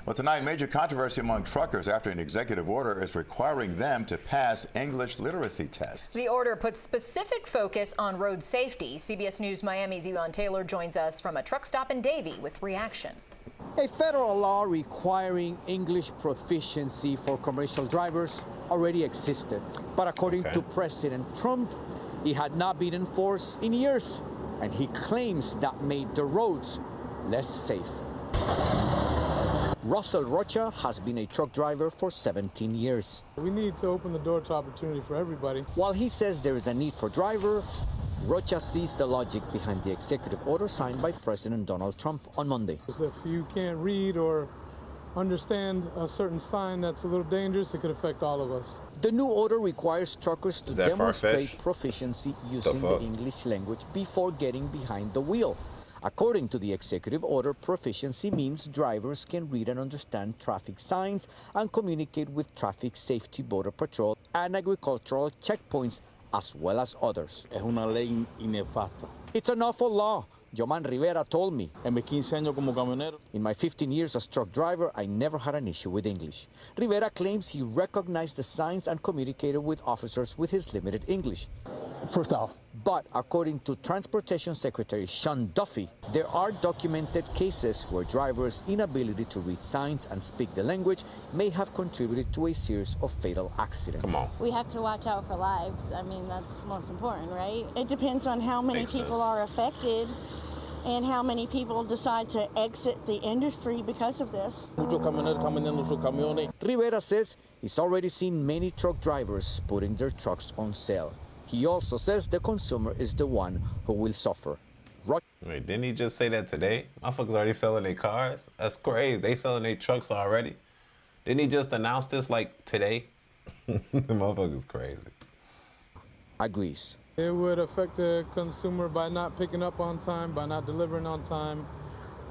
Well, tonight, major controversy among truckers after an executive order is requiring them to pass English literacy tests. The order puts specific focus on road safety. CBS News Miami's Yvonne Taylor joins us from a truck stop in Davie with reaction. A federal law requiring English proficiency for commercial drivers already existed. But according to President Trump, it had not been enforced in years. And he claims that made the roads less safe. Russell Rocha has been a truck driver for 17 years. We need to open the door to opportunity for everybody. While he says there is a need for drivers, Rocha sees the logic behind the executive order signed by President Donald Trump on Monday. If you can't read or understand a certain sign that's a little dangerous, it could affect all of us. The new order requires truckers to demonstrate proficiency using the English language before getting behind the wheel. According to the executive order, proficiency means drivers can read and understand traffic signs and communicate with traffic safety, border patrol, and agricultural checkpoints, as well as others. Es una ley inefasta. It's an awful law, Yoman Rivera told me. En mis 15 años como camionero. In my 15 years as truck driver, I never had an issue with English. Rivera claims he recognized the signs and communicated with officers with his limited English. First off. But according to Transportation Secretary Sean Duffy, there are documented cases where drivers' inability to read signs and speak the language may have contributed to a series of fatal accidents. Come on. We have to watch out for lives. I mean, that's most important, right? It depends on how many people are affected and how many people decide to exit the industry because of this. Rivera says he's already seen many truck drivers putting their trucks on sale. He also says the consumer is the one who will suffer. Wait, didn't he just say that today? Motherfuckers already selling their cars? That's crazy. They selling their trucks already. Didn't he just announce this like today? The motherfucker's crazy. Agrees. It would affect the consumer by not picking up on time, by not delivering on time,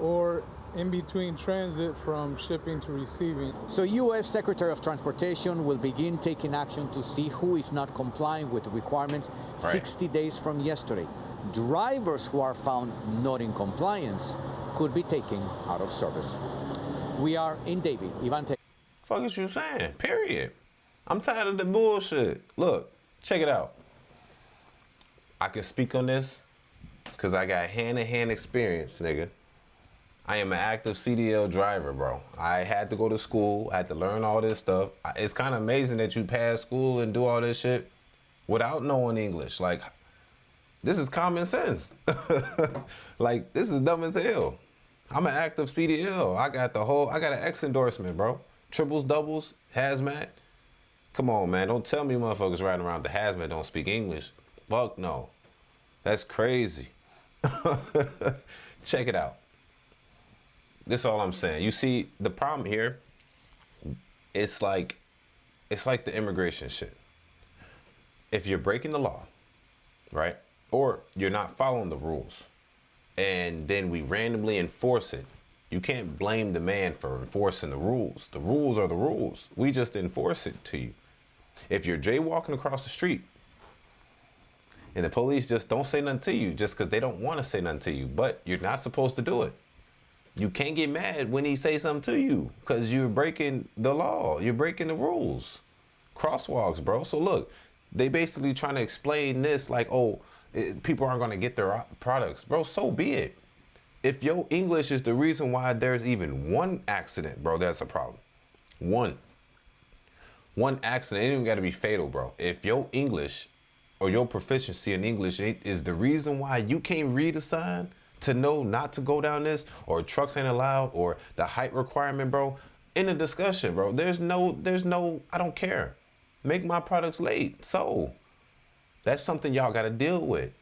or in between transit from shipping to receiving. So U.S. Secretary of Transportation will begin taking action to see who is not complying with the requirements 60 days from yesterday. Drivers who are found not in compliance could be taken out of service. We are in Davie. Yvonne Taylor. Fuck is you saying? Period. I'm tired of the bullshit. Look, check it out. I can speak on this because I got hand-to-hand experience, nigga. I am an active CDL driver, bro. I had to go to school. I had to learn all this stuff. It's kind of amazing that you pass school and do all this shit without knowing English. Like, this is common sense. Like, this is dumb as hell. I'm an active CDL. I got an X endorsement, bro. Triples, doubles, hazmat. Come on, man. Don't tell me motherfuckers riding around the hazmat don't speak English. Fuck no. That's crazy. Check it out. This is all I'm saying. You see, the problem here, it's like the immigration shit. If you're breaking the law, right, or you're not following the rules, and then we randomly enforce it, you can't blame the man for enforcing the rules. The rules are the rules. We just enforce it to you. If you're jaywalking across the street, and the police just don't say nothing to you just because they don't want to say nothing to you, but you're not supposed to do it. You can't get mad when he say something to you because you're breaking the law. You're breaking the rules. Crosswalks, bro. So look, they basically trying to explain this like, oh, people aren't going to get their products. Bro, so be it. If your English is the reason why there's even one accident, bro, that's a problem. One accident, it ain't even got to be fatal, bro. If your English or your proficiency in English is the reason why you can't read a sign, to know not to go down this, or trucks ain't allowed, or the height requirement, bro, in the discussion, bro, there's no, I don't care. Make my products late. So that's something y'all got to deal with.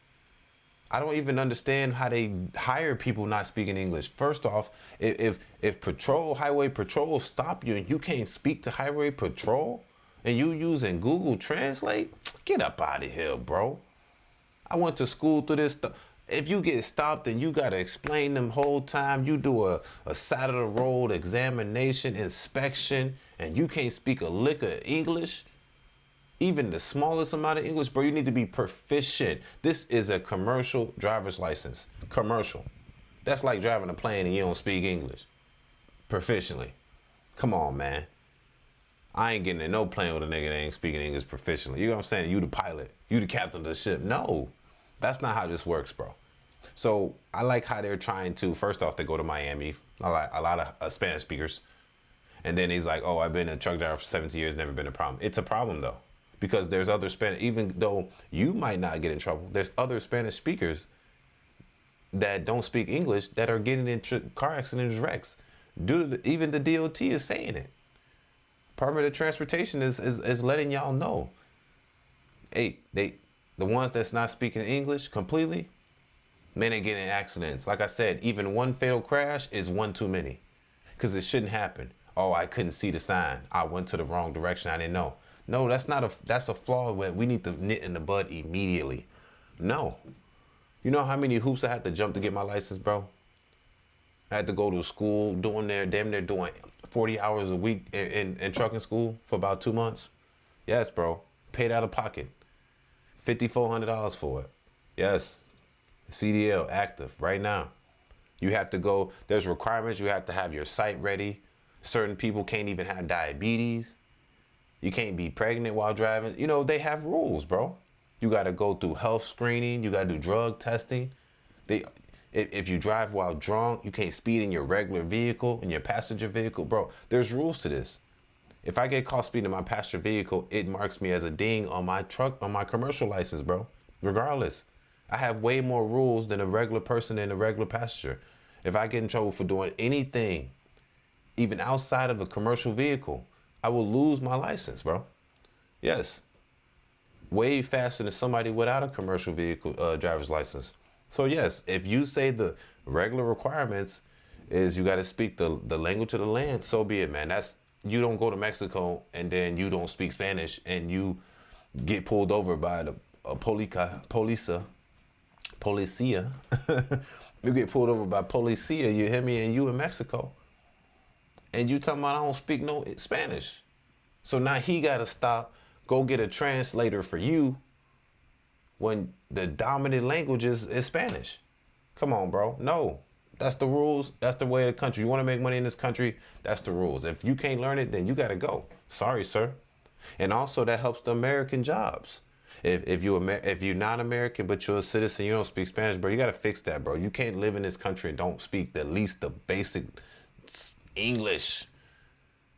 I don't even understand how they hire people not speaking English. First off, if highway patrol stop you and you can't speak to highway patrol and you using Google Translate, get up out of here, bro. I went to school through this stuff. If you get stopped and you got to explain them whole time, you do a side of the road examination, inspection, and you can't speak a lick of English, even the smallest amount of English, bro, you need to be proficient. This is a commercial driver's license. Commercial. That's like driving a plane and you don't speak English proficiently. Come on, man. I ain't getting in no plane with a nigga that ain't speaking English proficiently. You know what I'm saying? You the pilot. You the captain of the ship. No, that's not how this works, bro. So I like how they're trying to, first off, they go to Miami. I like a lot of Spanish speakers. And then he's like, oh, I've been a truck driver for 17 years, never been a problem. It's a problem, though, because there's other Spanish, even though you might not get in trouble, there's other Spanish speakers that don't speak English that are getting in car accidents, wrecks. Even the DOT is saying it. Department of Transportation is letting y'all know. Hey, the ones that's not speaking English completely, man, they get in accidents. Like I said, even one fatal crash is one too many, because it shouldn't happen. Oh, I couldn't see the sign. I went to the wrong direction. I didn't know. No, that's a flaw where we need to nip in the bud immediately. No. You know how many hoops I had to jump to get my license, bro? I had to go to school damn near doing 40 hours a week in trucking school for about 2 months. Yes, bro. Paid out of pocket. $5,400 for it. Yes. CDL active right now. You have to go, there's requirements. You have to have your site ready. Certain people can't even have diabetes. You can't be pregnant while driving. You know, they have rules, bro. You got to go through health screening. You got to do drug testing. If you drive while drunk, you can't speed in your regular vehicle, in your passenger vehicle. Bro, there's rules to this. If I get caught speeding in my passenger vehicle, it marks me as a ding on my truck, on my commercial license, bro. Regardless. I have way more rules than a regular person and a regular passenger. If I get in trouble for doing anything, even outside of a commercial vehicle, I will lose my license, bro. Yes. Way faster than somebody without a commercial vehicle driver's license. So yes, if you say the regular requirements is you got to speak the language of the land, so be it, man. That's, you don't go to Mexico and then you don't speak Spanish and you get pulled over by the policia. You get pulled over by policia, you hear me, and you in Mexico. And you talking about I don't speak no Spanish. So now he got to stop, go get a translator for you when the dominant language is Spanish. Come on, bro. No, that's the rules. That's the way of the country. You want to make money in this country, that's the rules. If you can't learn it, then you got to go. Sorry, sir. And also that helps the American jobs. If you're not American, but you're a citizen, you don't speak Spanish, bro, you got to fix that, bro. You can't live in this country and don't speak at least the basic English.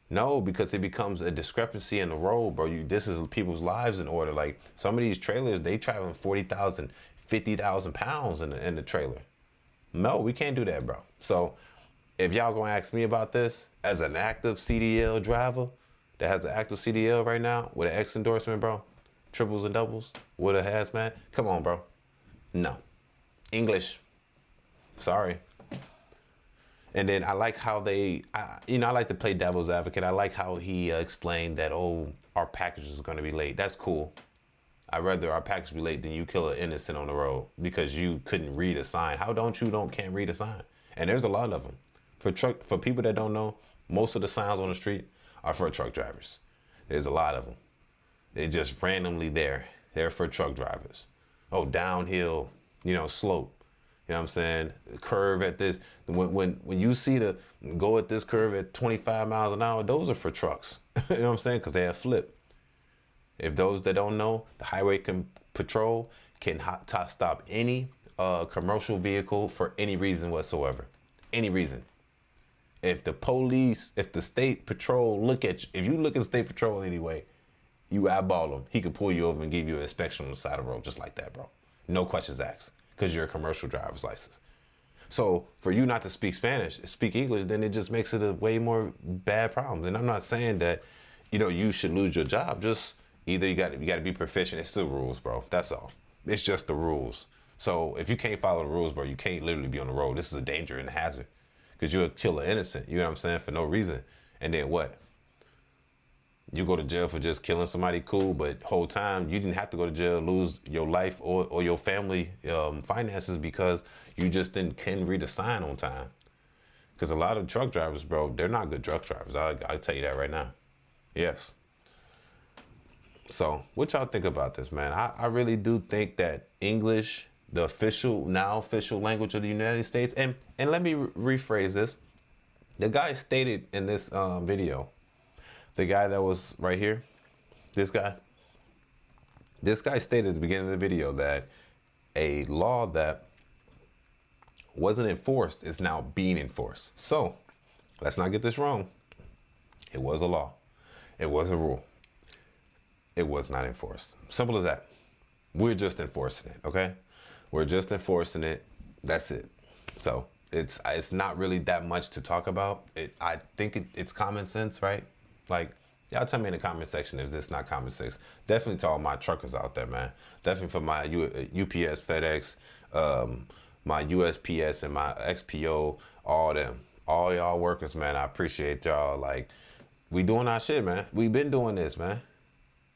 No, because it becomes a discrepancy in the road, bro. This is people's lives in order. Like some of these trailers, they traveling 40,000, 50,000 pounds in the trailer. No, we can't do that, bro. So if y'all gonna ask me about this as an active CDL driver that has an active CDL right now with an X endorsement, bro, triples and doubles with a hazmat, come on, bro. No. English. Sorry. And then I like how I like to play devil's advocate. I like how he explained that, oh, our package is going to be late. That's cool. I'd rather our package be late than you kill an innocent on the road because you couldn't read a sign. How can't read a sign? And there's a lot of them. For people that don't know, most of the signs on the street are for truck drivers. There's a lot of them. They're just randomly there. They're for truck drivers. Oh, downhill, slope. You know what I'm saying? Curve at this. When you see go at this curve at 25 miles an hour, those are for trucks. You know what I'm saying? Because they have flip. If those that don't know, the highway patrol can stop any commercial vehicle for any reason whatsoever. Any reason. If the state patrol if you look at state patrol anyway, you eyeball them. He could pull you over and give you an inspection on the side of the road just like that, bro. No questions asked. Because you're a commercial driver's license. So for you not to speak English, then it just makes it a way more bad problem. And I'm not saying that, you should lose your job. Just either you got to be proficient. It's the rules, bro. That's all. It's just the rules. So if you can't follow the rules, bro, you can't literally be on the road. This is a danger and a hazard. Because you'll kill an innocent, you know what I'm saying, for no reason. And then what? You go to jail for just killing somebody, cool, but whole time you didn't have to go to jail, lose your life or your family finances because you just couldn't read a sign on time. Because a lot of truck drivers, bro, they're not good truck drivers. I'll tell you that right now. Yes. So what y'all think about this, man? I really do think that English, the official language of the United States, and let me rephrase this. The guy stated in this video, the guy that was right here, this guy stated at the beginning of the video that a law that wasn't enforced is now being enforced. So let's not get this wrong. It was a law. It was a rule. It was not enforced. Simple as that. We're just enforcing it, okay? We're just enforcing it. That's it. So it's not really that much to talk about. I think it's common sense, right? Like, y'all tell me in the comment section if this is not common sense. Definitely to all my truckers out there, man. Definitely for my UPS, FedEx, my USPS and my XPO, all them. All y'all workers, man, I appreciate y'all. Like, we doing our shit, man. We been doing this, man.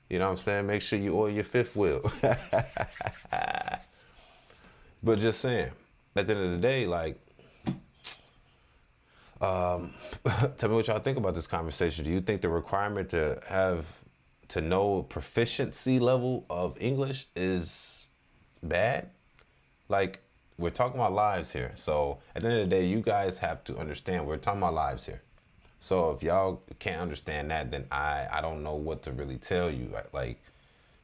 You know what I'm saying? Make sure you oil your fifth wheel. But just saying, at the end of the day, like, tell me what y'all think about this conversation. Do you think the requirement to know proficiency level of English is bad? Like, we're talking about lives here. So at the end of the day, you guys have to understand we're talking about lives here. So if y'all can't understand that, then I don't know what to really tell you. Like,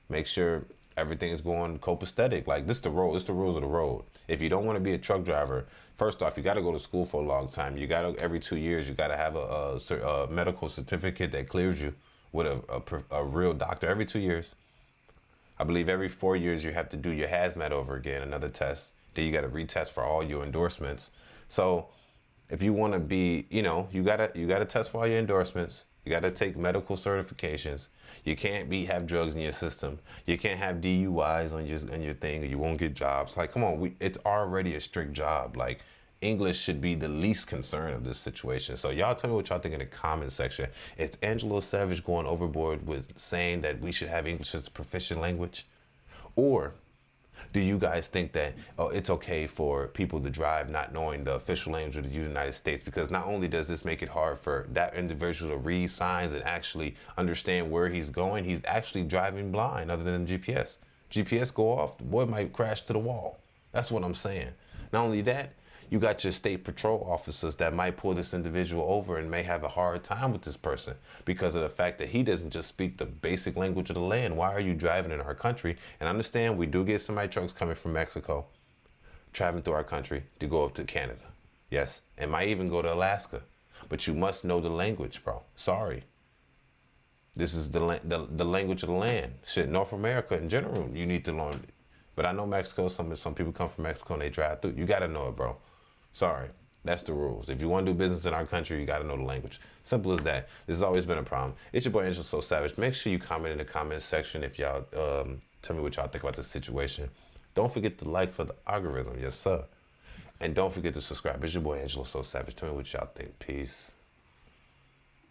make sure everything is going copacetic. Like, this is the road. It's the rules of the road. If you don't want to be a truck driver, first off, you got to go to school for a long time. You got to, every 2 years, you got to have a medical certificate that clears you with a real doctor every 2 years. I believe every 4 years you have to do your hazmat over again, another test. Then you got to retest for all your endorsements. So if you want to be, you know, you gotta test for all your endorsements. You gotta take medical certifications. You can't have drugs in your system. You can't have DUIs on your thing, or you won't get jobs. Like, come on, it's already a strict job. Like, English should be the least concern of this situation. So y'all tell me what y'all think in the comment section. Is Angelo Savage going overboard with saying that we should have English as a proficient language? Or do you guys think that it's okay for people to drive not knowing the official language of the United States? Because not only does this make it hard for that individual to read signs and actually understand where he's going, he's actually driving blind other than GPS. GPS go off, the boy might crash to the wall. That's what I'm saying. Not only that, you got your state patrol officers that might pull this individual over and may have a hard time with this person because of the fact that he doesn't just speak the basic language of the land. Why are you driving in our country? And understand, we do get semi trucks coming from Mexico, traveling through our country to go up to Canada. Yes, and might even go to Alaska. But you must know the language, bro. Sorry. This is the language of the land. Shit, North America in general, you need to learn it. But I know Mexico, some people come from Mexico and they drive through. You got to know it, bro. Sorry, that's the rules. If you want to do business in our country, you got to know the language. Simple as that. This has always been a problem. It's your boy Angel So Savage. Make sure you comment in the comments section if y'all tell me what y'all think about this situation. Don't forget to like for the algorithm, yes sir. And don't forget to subscribe. It's your boy Angelo So Savage. Tell me what y'all think. Peace.